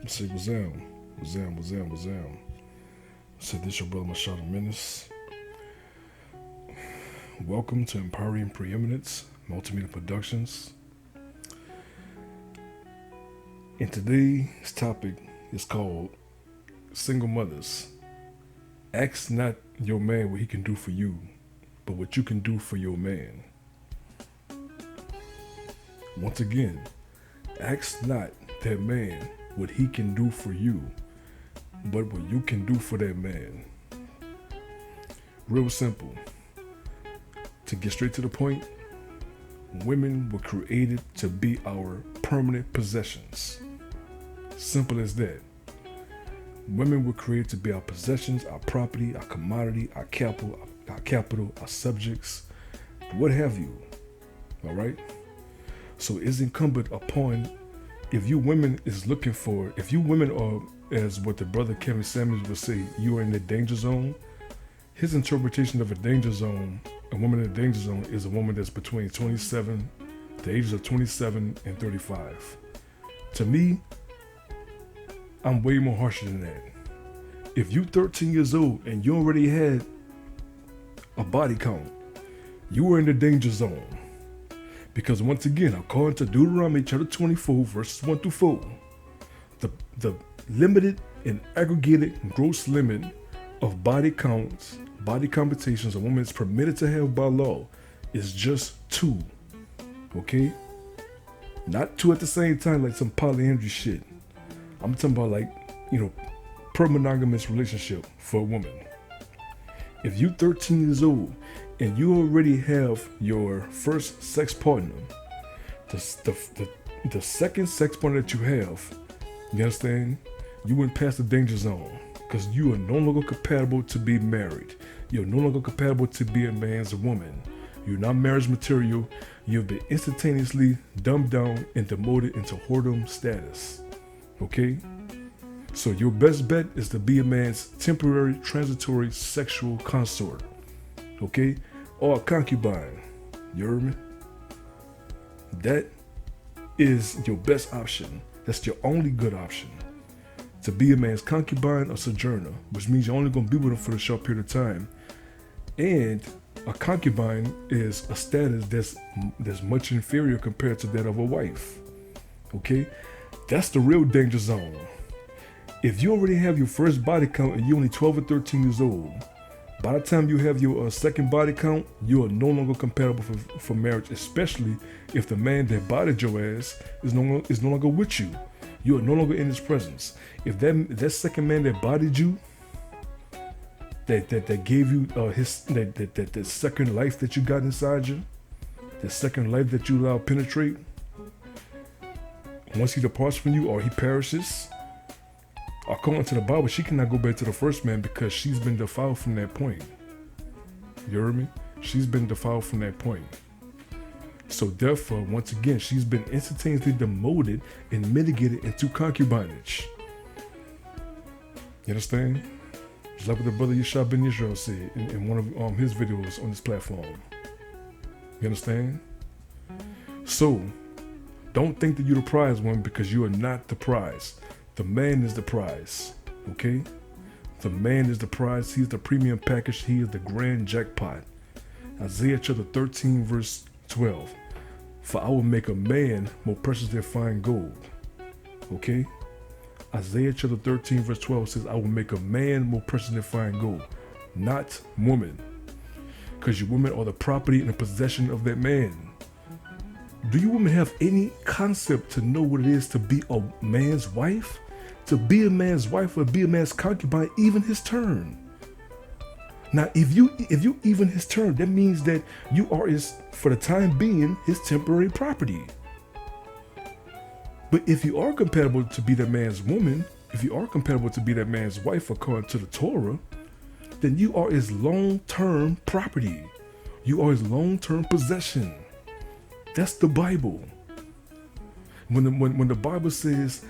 Say Wazam. Said this your brother Mashada Menace. Welcome to Empyrean Preeminence, Multimedia Productions. And today's topic is called Single Mothers. Ask not your man what he can do for you, but what you can do for your man. Once again, ask not that man what he can do for you, but what you can do for that man. Real simple. To get straight to the point, women were created to be our permanent possessions. Simple as that. Women were created to be our possessions, our property, our commodity, our capital, our subjects, what have you. All right? So it's incumbent upon, if you women are, as what the brother Kevin Samuels would say, you are in the danger zone. His interpretation of a danger zone, a woman in a danger zone, is a woman that's between the ages of 27 and 35. To me, I'm way more harsher than that. If you 13 years old and you already had a body count, you are in the danger zone. Because once again, according to Deuteronomy chapter 24, verses 1 through 4, the limited and aggregated gross limit of body counts, body computations a woman is permitted to have by law is just 2. Okay? Not 2 at the same time like some polyandry shit. I'm talking about per-monogamous relationship for a woman. If you 13 years old and you already have your first sex partner, the second sex partner that you have, you understand, you went past the danger zone because you are no longer compatible to be married. You're no longer compatible to be a man's woman. You're not marriage material. You've been instantaneously dumbed down and demoted into whoredom status. Okay? So your best bet is to be a man's temporary, transitory sexual consort. Okay? Or a concubine. You heard me? That is your best option. That's your only good option. To be a man's concubine or sojourner, which means you're only going to be with him for a short period of time. And a concubine is a status that's much inferior compared to that of a wife. Okay? That's the real danger zone. If you already have your first body count and you're only 12 or 13 years old, by the time you have your second body count, you are no longer compatible for marriage, especially if the man that bodied your ass is no longer with you. You are no longer in his presence. If that second man that bodied you, that gave you that second life that you got inside you, that second life that you allow penetrate, once he departs from you or he perishes, according to the Bible, she cannot go back to the first man because she's been defiled from that point. You heard me? She's been defiled from that point. So therefore, once again, she's been instantaneously demoted and mitigated into concubinage. You understand? Just like what the brother Yeshua ben Israel said in one of his videos on this platform. You understand? So, don't think that you're the prize one because you are not the prize. The man is the prize, okay? The man is the prize. He's the premium package. He is the grand jackpot. Isaiah chapter 13, verse 12. For I will make a man more precious than fine gold. Okay? Isaiah chapter 13, verse 12 says, I will make a man more precious than fine gold. Not woman. Because you women are the property and the possession of that man. Do you women have any concept to know what it is to be a man's wife? To be a man's wife or be a man's concubine, even his turn. Now, if you even his term, that means that you are for the time being, his temporary property. But if you are compatible to be that man's woman, if you are compatible to be that man's wife according to the Torah, then you are his long-term property. You are his long-term possession. That's the Bible. When the Bible says,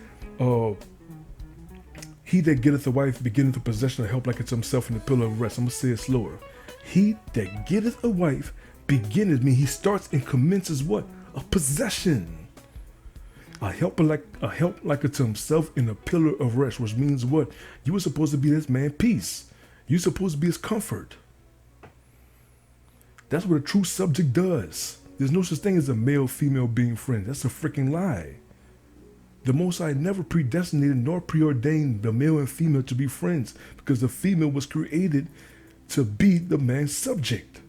he that getteth a wife beginneth a possession of help like it's himself in the pillar of rest. I'm going to say it slower. He that getteth a wife beginneth, mean he starts and commences what? A possession. a help like unto himself in a pillar of rest, which means what? You were supposed to be this man peace. You're supposed to be his comfort. That's what a true subject does. There's no such thing as a male-female being friends. That's a freaking lie. The Most High never predestinated nor preordained the male and female to be friends, because the female was created to be the man's subject.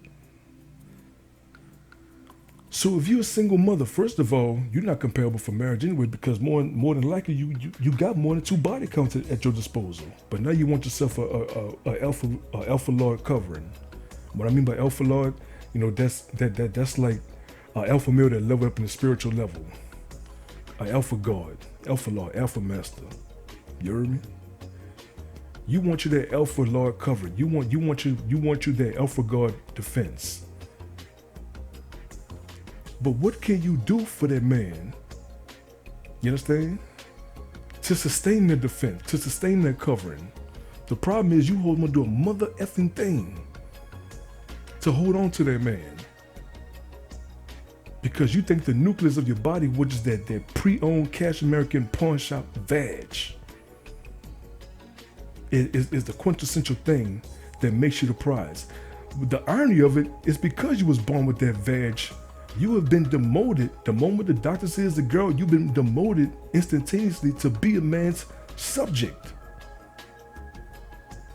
So if you're a single mother, first of all, you're not comparable for marriage anyway, because more than likely you got more than 2 body counts at your disposal. But now you want yourself a alpha lord covering. What I mean by alpha lord, that's like an alpha male that leveled up in the spiritual level. An alpha god, alpha lord, alpha master. You heard me? You want you that alpha lord covered. You want you that alpha god defense. But what can you do for that man? You understand? To sustain the defense, to sustain that covering. The problem is you hold on to a mother effing thing to hold on to that man. Because you think the nucleus of your body, which is that pre-owned cash American pawn shop vag, is the quintessential thing that makes you the prize. The irony of it is because you was born with that vag, you have been demoted. The moment the doctor says the girl, you've been demoted instantaneously to be a man's subject.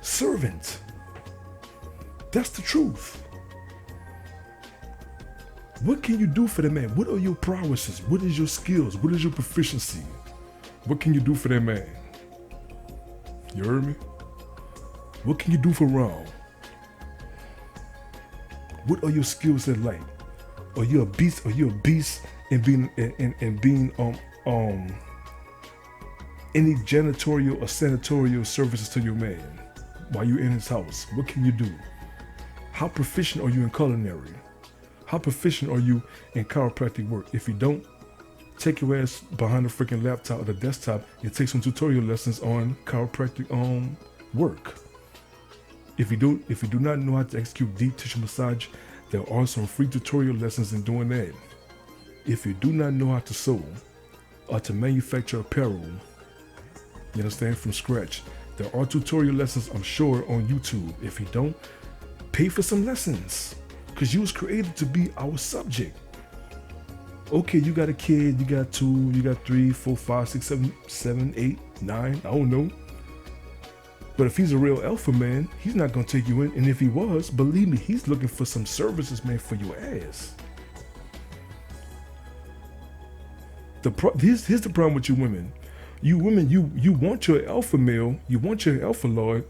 Servant. That's the truth. What can you do for that man? What are your prowesses? What is your skills? What is your proficiency? What can you do for that man? You heard me? What can you do for Ron? What are your skills at like? Are you a beast? Are you a beast in being any janitorial or sanatorial services to your man while you're in his house? What can you do? How proficient are you in culinary? How proficient are you in chiropractic work? If you don't, take your ass behind the freaking laptop or the desktop and take some tutorial lessons on chiropractic work. If you do not know how to execute deep tissue massage, there are some free tutorial lessons in doing that. If you do not know how to sew or to manufacture apparel, you understand, from scratch, there are tutorial lessons, I'm sure, on YouTube. If you don't, pay for some lessons, because you was created to be our subject. Okay, you got a kid, you got 2, you got 3, 4, 5, 6, 7, 8, 9, I don't know. But if he's a real alpha man, he's not gonna take you in. And if he was, believe me, he's looking for some services, man, for your ass. Here's the problem with you women. You women, you want your alpha male, you want your alpha lord,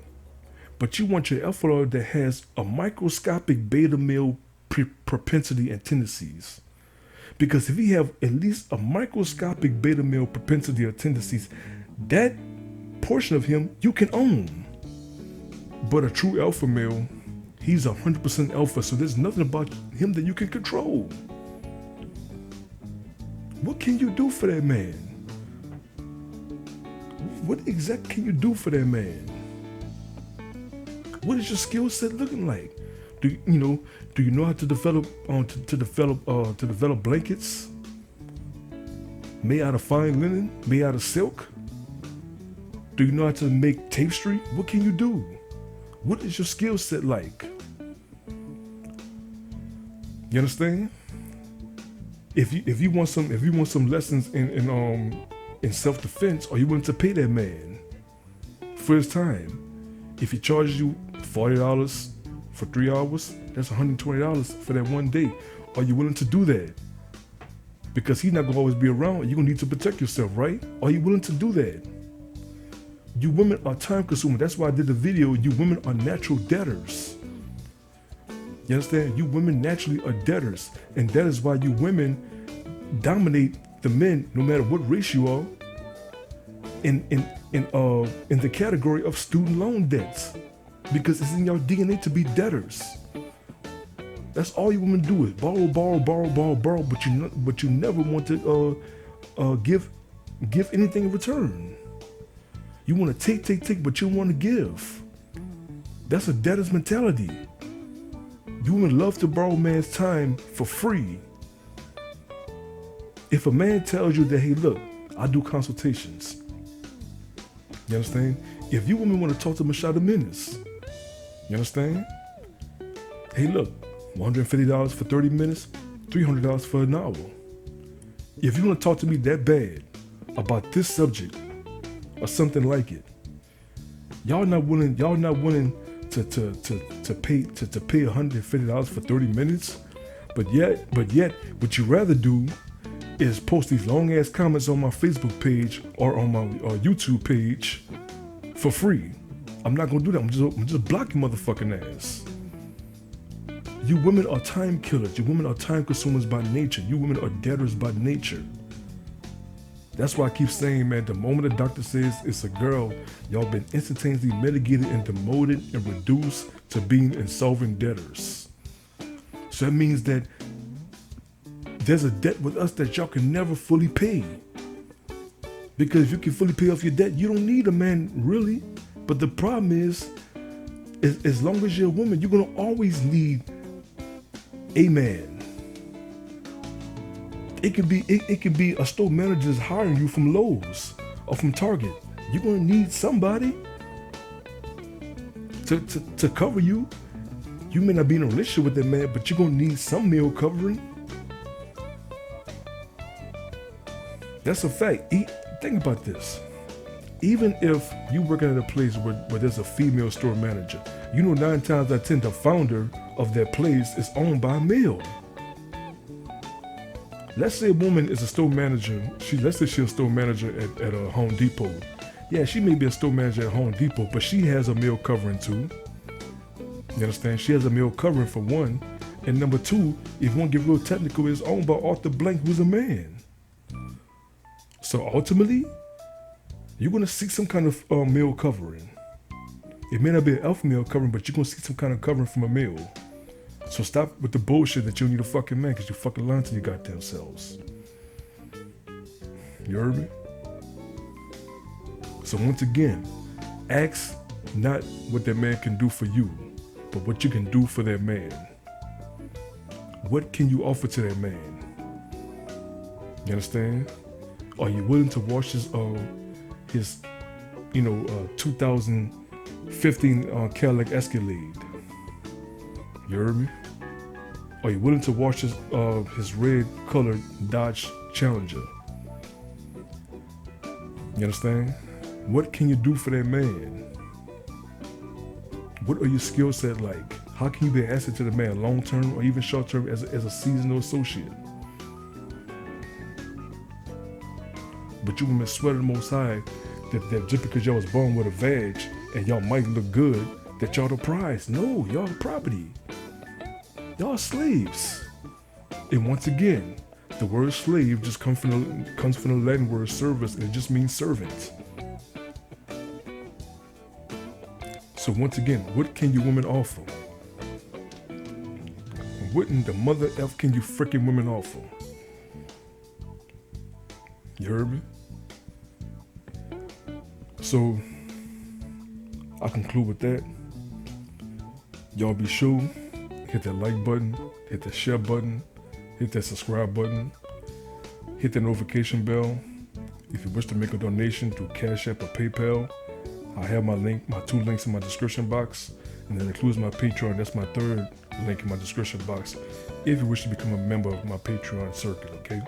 but you want your alpha lord that has a microscopic beta male propensity and tendencies. Because if he have at least a microscopic beta male propensity or tendencies, that portion of him you can own. But a true alpha male, he's 100% alpha, so there's nothing about him that you can control. What can you do for that man? What exactly can you do for that man? What is your skill set looking like? Do you know how to develop to develop blankets made out of fine linen, made out of silk? Do you know how to make tapestry? What can you do? What is your skill set like? You understand? If you want some lessons in self-defense, are you willing to pay that man for his time? If he charges you $40 for 3 hours, that's $120 for that one day. Are you willing to do that? Because he's not gonna always be around. You're gonna need to protect yourself, right? Are you willing to do that? You women are time consuming. That's why I did the video. You women are natural debtors. You understand? You women naturally are debtors. And that is why you women dominate the men, no matter what race you are, in the category of student loan debts. Because it's in your DNA to be debtors. That's all you women do is borrow, but you never want to give anything in return. You want to take, but you want to give. That's a debtor's mentality. You women love to borrow man's time for free. If a man tells you that, hey, look, I do consultations. You understand? If you women want to talk to Mashada Minutes, you understand? Hey, look, $150 for 30 minutes, $300 for an hour. If you want to talk to me that bad about this subject or something like it, y'all not willing to pay $150 for 30 minutes, but yet what you rather do is post these long ass comments on my Facebook page or on my YouTube page for free. I'm not gonna do that. I'm just blocking motherfucking ass. You women are time killers. You women are time consumers by nature. You women are debtors by nature. That's why I keep saying, man, the moment the doctor says it's a girl, y'all been instantaneously mitigated and demoted and reduced to being insolvent debtors. So that means that there's a debt with us that y'all can never fully pay. Because if you can fully pay off your debt, you don't need a man, really. But the problem is as long as you're a woman, you're gonna always need a man. It could be a store manager that's hiring you from Lowe's or from Target. You're gonna need somebody to cover you. You may not be in a relationship with that man, but you're gonna need some male covering. That's a fact. Think about this. Even if you working at a place where there's a female store manager, 9 times out of 10, the founder of that place is owned by a male. Let's say a woman is a store manager. Let's say she's a store manager at a Home Depot. Yeah, she may be a store manager at Home Depot, but she has a male covering too. You understand? She has a male covering for one. And number two, if you want to get real technical, it's owned by Arthur Blank, who's a man. So ultimately, you're going to seek some kind of male covering. It may not be an alpha male covering, but you're going to seek some kind of covering from a male. So stop with the bullshit that you don't need a fucking man because you fucking lying to your goddamn selves. You heard me? So once again, ask not what that man can do for you, but what you can do for that man. What can you offer to that man? You understand? Are you willing to wash his 2015 Cadillac Escalade? You heard me? Are you willing to wash his red colored Dodge Challenger? You understand? What can you do for that man? What are your skill set like? How can you be an asset to the man long term or even short term as a seasonal associate? But you women swear to the Most High that just because y'all was born with a vag and y'all might look good, that y'all the prize. No, y'all the property. Y'all slaves. And once again, the word slave just comes from the Latin word servus, and it just means servant. So once again, what can you women offer? What in the mother F can you freaking women offer? You heard me? So, I conclude with that. Y'all be sure, hit that like button, hit that share button, hit that subscribe button, hit that notification bell. If you wish to make a donation through Cash App or PayPal, I have my 2 links in my description box, and that includes my Patreon. That's my 3rd link in my description box, if you wish to become a member of my Patreon circuit, okay?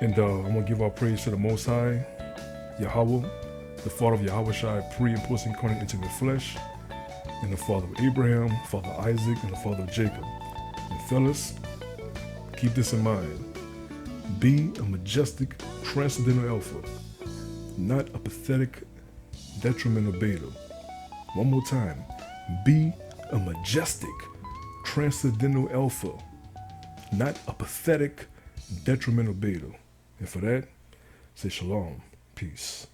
And I'm going to give our praise to the Most High, Yahweh, the Father of Yahushua, pre and post incarnate into the flesh, and the Father of Abraham, Father of Isaac, and the Father of Jacob. And fellas, keep this in mind. Be a majestic, transcendental alpha, not a pathetic, detrimental beta. One more time. Be a majestic, transcendental alpha, not a pathetic, detrimental beta. And for that, say shalom, peace.